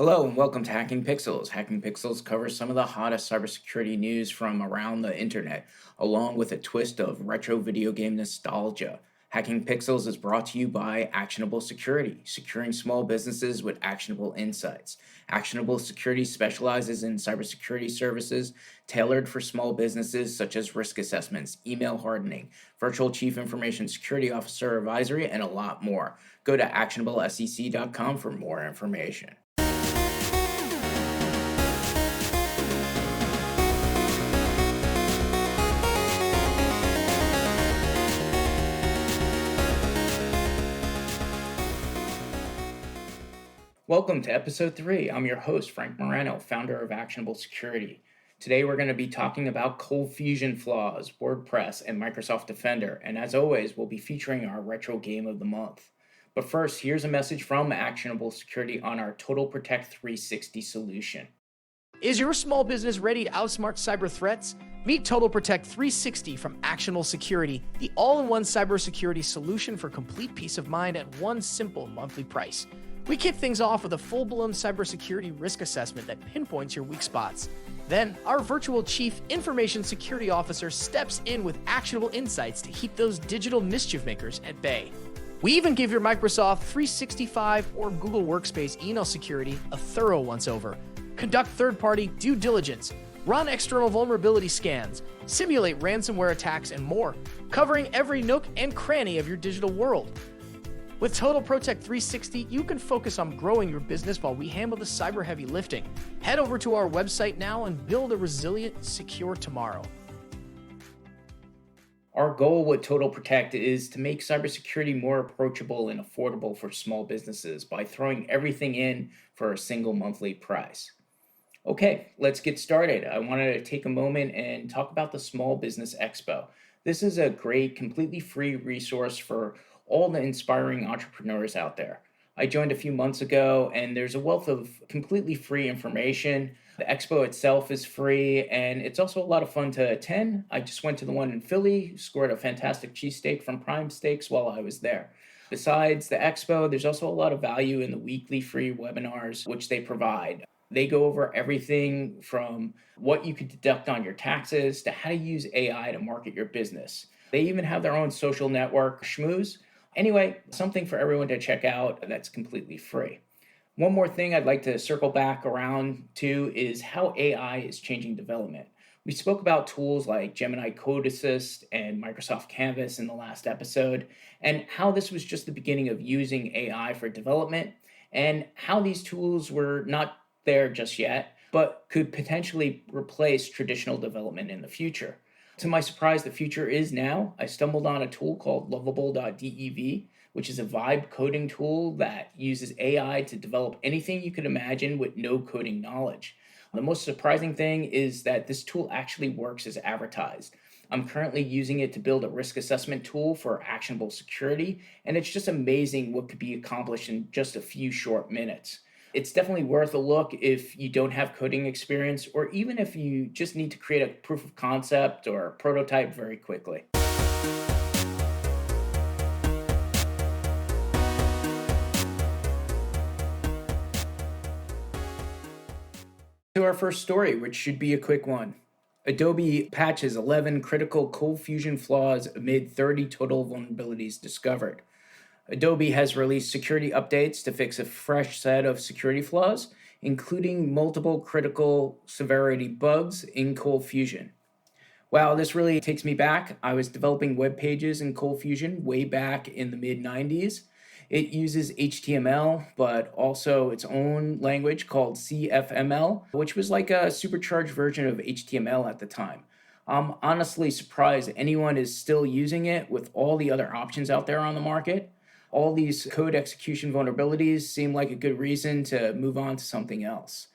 Hello and welcome to Hacking Pixels. Hacking Pixels covers some of the hottest cybersecurity news from around the internet, along with a twist of retro video game nostalgia. Hacking Pixels is brought to you by Actionable Security, securing small businesses with actionable insights. Actionable Security specializes in cybersecurity services tailored for small businesses such as risk assessments, email hardening, virtual chief information security officer advisory, and a lot more. Go to actionablesec.com for more information. Welcome to episode 3. I'm your host, Frank Moreno, founder of Actionable Security. Today we're going to be talking about ColdFusion flaws, WordPress, and Microsoft Defender. And as always, we'll be featuring our retro game of the month. But first, here's a message from Actionable Security on our Total Protect 360 solution. Is your small business ready to outsmart cyber threats? Meet Total Protect 360 from Actionable Security, the all-in-one cybersecurity solution for complete peace of mind at one simple monthly price. We kick things off with a full-blown cybersecurity risk assessment that pinpoints your weak spots. Then, our virtual chief information security officer steps in with actionable insights to keep those digital mischief makers at bay. We even give your Microsoft 365 or Google Workspace email security a thorough once-over. Conduct third-party due diligence, run external vulnerability scans, simulate ransomware attacks, and more, covering every nook and cranny of your digital world. With Total Protect 360, you can focus on growing your business while we handle the cyber-heavy lifting. Head over to our website now and build a resilient, secure tomorrow. Our goal with Total Protect is to make cybersecurity more approachable and affordable for small businesses by throwing everything in for a single monthly price. Okay, let's get started. I wanted to take a moment and talk about the Small Business Expo. This is a great, completely free resource for all the inspiring entrepreneurs out there. I joined a few months ago, and there's a wealth of completely free information. The expo itself is free, and it's also a lot of fun to attend. I just went to the one in Philly, scored a fantastic cheesesteak from Prime Steaks while I was there. Besides the expo, there's also a lot of value in the weekly free webinars which they provide. They go over everything from what you could deduct on your taxes to how to use AI to market your business. They even have their own social network, Schmooze. Anyway, something for everyone to check out that's completely free. One more thing I'd like to circle back around to is how AI is changing development. We spoke about tools like Gemini Code Assist and Microsoft Canvas in the last episode, and how this was just the beginning of using AI for development, and how these tools were not there just yet, but could potentially replace traditional development in the future. To my surprise, the future is now. I stumbled on a tool called lovable.dev, which is a vibe coding tool that uses AI to develop anything you could imagine with no coding knowledge. The most surprising thing is that this tool actually works as advertised. I'm currently using it to build a risk assessment tool for Actionable Security, and it's just amazing what could be accomplished in just a few short minutes. It's definitely worth a look if you don't have coding experience, or even if you just need to create a proof of concept or a prototype very quickly. To our first story, which should be a quick one. Adobe patches 11 critical ColdFusion flaws amid 30 total vulnerabilities discovered. Adobe has released security updates to fix a fresh set of security flaws, including multiple critical severity bugs in ColdFusion. Wow, this really takes me back. I was developing web pages in ColdFusion way back in the mid-90s. It uses HTML, but also its own language called CFML, which was like a supercharged version of HTML at the time. I'm honestly surprised anyone is still using it with all the other options out there on the market. All these code execution vulnerabilities seem like a good reason to move on to something else.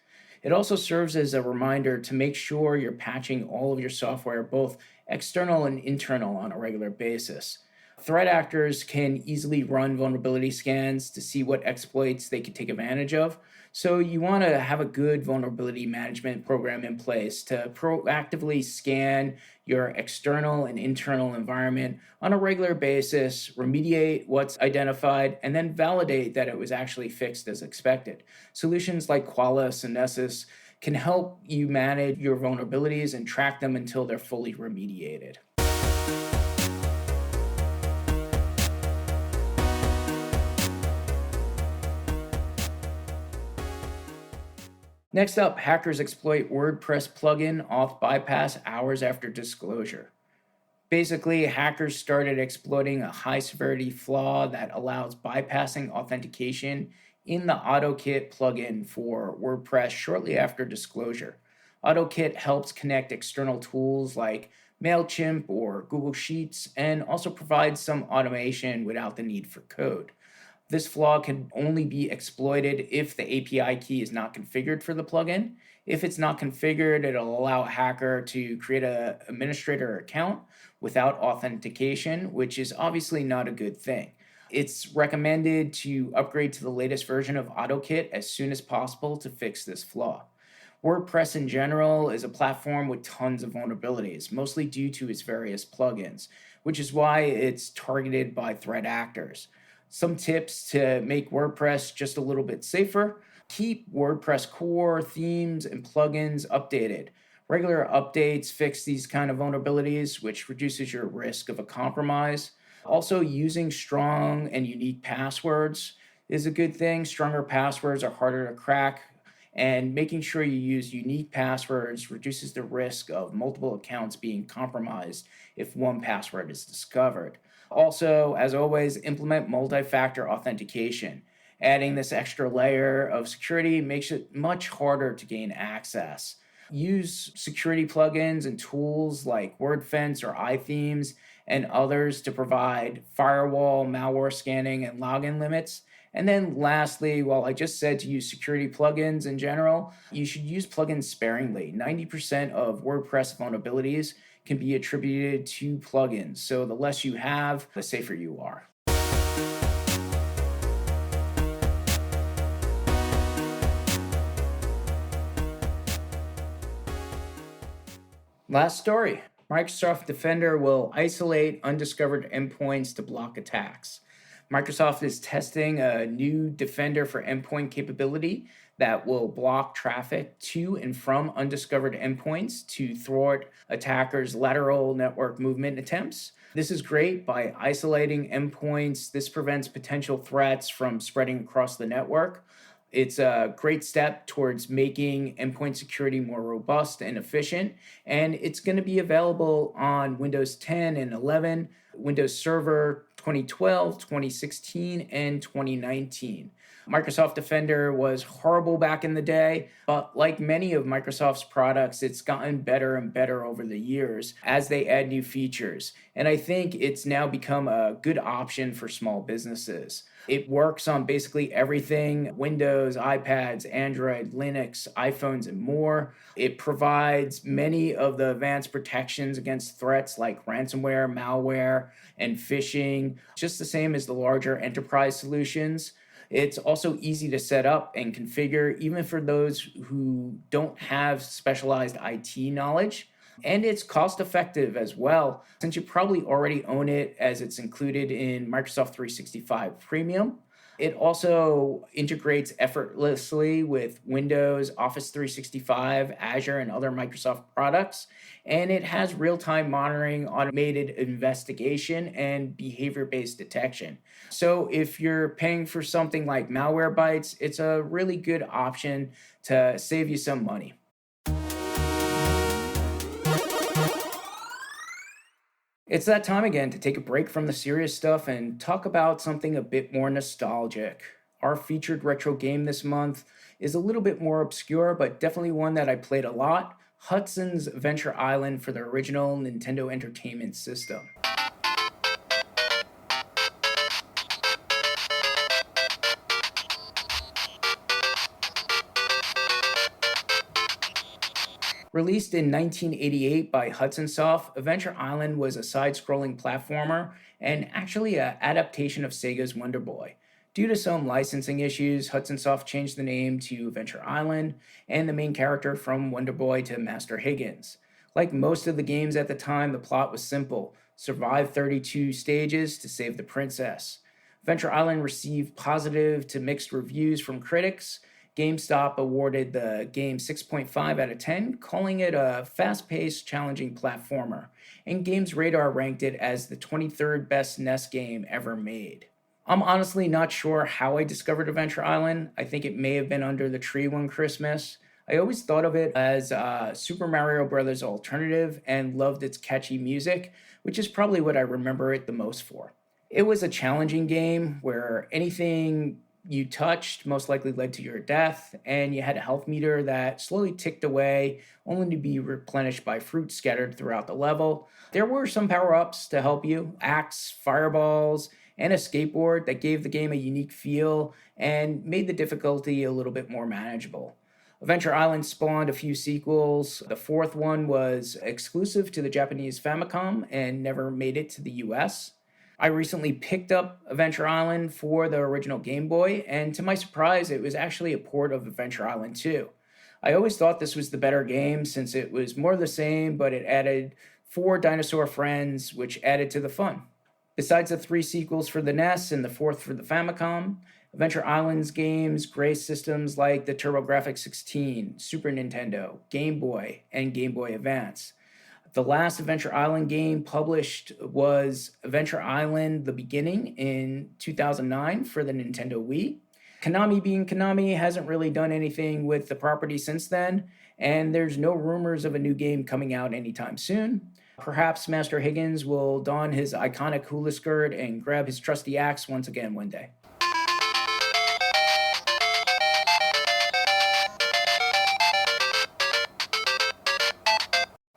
It also serves as a reminder to make sure you're patching all of your software, both external and internal, on a regular basis. Threat actors can easily run vulnerability scans to see what exploits they can take advantage of. So you want to have a good vulnerability management program in place to proactively scan your external and internal environment on a regular basis, remediate what's identified, and then validate that it was actually fixed as expected. Solutions like Qualys and Nessus can help you manage your vulnerabilities and track them until they're fully remediated. Next up, hackers exploit WordPress plugin auth bypass hours after disclosure. Basically, hackers started exploiting a high severity flaw that allows bypassing authentication in the AutoKit plugin for WordPress shortly after disclosure. AutoKit helps connect external tools like MailChimp or Google Sheets and also provides some automation without the need for code. This flaw can only be exploited if the API key is not configured for the plugin. If it's not configured, it'll allow a hacker to create an administrator account without authentication, which is obviously not a good thing. It's recommended to upgrade to the latest version of AutoKit as soon as possible to fix this flaw. WordPress in general is a platform with tons of vulnerabilities, mostly due to its various plugins, which is why it's targeted by threat actors. Some tips to make WordPress just a little bit safer: keep WordPress core, themes, and plugins updated. Regular updates fix these kind of vulnerabilities, which reduces your risk of a compromise. Also, using strong and unique passwords is a good thing. Stronger passwords are harder to crack, and making sure you use unique passwords reduces the risk of multiple accounts being compromised if one password is discovered. Also, as always, implement multi-factor authentication. Adding this extra layer of security makes it much harder to gain access. Use security plugins and tools like WordFence or iThemes and others to provide firewall, malware scanning, and login limits. And then lastly, while I just said to use security plugins in general, you should use plugins sparingly. 90% of WordPress vulnerabilities can be attributed to plugins. So the less you have, the safer you are. Last story. Microsoft Defender will isolate undiscovered endpoints to block attacks. Microsoft is testing a new Defender for endpoint capability that will block traffic to and from undiscovered endpoints to thwart attackers' lateral network movement attempts. This is great. By isolating endpoints, this prevents potential threats from spreading across the network. It's a great step towards making endpoint security more robust and efficient, and it's going to be available on Windows 10 and 11, Windows Server 2012, 2016, and 2019. Microsoft Defender was horrible back in the day, but like many of Microsoft's products, it's gotten better and better over the years as they add new features. And I think it's now become a good option for small businesses. It works on basically everything: Windows, iPads, Android, Linux, iPhones, and more. It provides many of the advanced protections against threats like ransomware, malware, and phishing, just the same as the larger enterprise solutions. It's also easy to set up and configure, even for those who don't have specialized IT knowledge. And it's cost effective as well, since you probably already own it as it's included in Microsoft 365 Premium. It also integrates effortlessly with Windows, Office 365, Azure, and other Microsoft products. And it has real time monitoring, automated investigation, and behavior based detection. So if you're paying for something like Malwarebytes, it's a really good option to save you some money. It's that time again to take a break from the serious stuff and talk about something a bit more nostalgic. Our featured retro game this month is a little bit more obscure, but definitely one that I played a lot: Hudson's Adventure Island for the original Nintendo Entertainment System. Released in 1988 by Hudson Soft, Adventure Island was a side scrolling platformer and actually an adaptation of Sega's Wonder Boy. Due to some licensing issues, Hudson Soft changed the name to Adventure Island and the main character from Wonder Boy to Master Higgins. Like most of the games at the time, the plot was simple: survive 32 stages to save the princess. Adventure Island received positive to mixed reviews from critics. GameStop awarded the game 6.5 out of 10, calling it a fast paced, challenging platformer. And Games Radar ranked it as the 23rd best NES game ever made. I'm honestly not sure how I discovered Adventure Island. I think it may have been under the tree one Christmas. I always thought of it as a Super Mario Brothers alternative and loved its catchy music, which is probably what I remember it the most for. It was a challenging game where anything you touched most likely led to your death, and you had a health meter that slowly ticked away, only to be replenished by fruit scattered throughout the level. There were some power ups to help you: axe, fireballs, and a skateboard that gave the game a unique feel and made the difficulty a little bit more manageable. Adventure Island spawned a few sequels. The fourth one was exclusive to the Japanese Famicom and never made it to the US. I recently picked up Adventure Island for the original Game Boy, and to my surprise, it was actually a port of Adventure Island 2. I always thought this was the better game since it was more of the same, but it added 4 dinosaur friends, which added to the fun. Besides the 3 sequels for the NES and the 4th for the Famicom, Adventure Island's games grace systems like the TurboGrafx-16, Super Nintendo, Game Boy, and Game Boy Advance. The last Adventure Island game published was Adventure Island: The Beginning in 2009 for the Nintendo Wii. Konami, being Konami, hasn't really done anything with the property since then, and there's no rumors of a new game coming out anytime soon. Perhaps Master Higgins will don his iconic hula skirt and grab his trusty axe once again one day.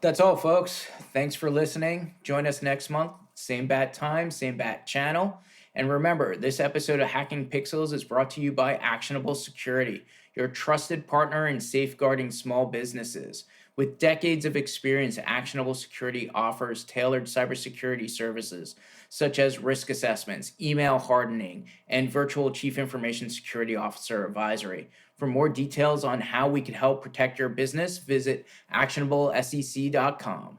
That's all, folks. Thanks for listening. Join us next month. Same bat time, same bat channel. And remember, this episode of Hacking Pixels is brought to you by Actionable Security, your trusted partner in safeguarding small businesses. With decades of experience, Actionable Security offers tailored cybersecurity services such as risk assessments, email hardening, and virtual chief information security officer advisory. For more details on how we can help protect your business, visit actionablesec.com.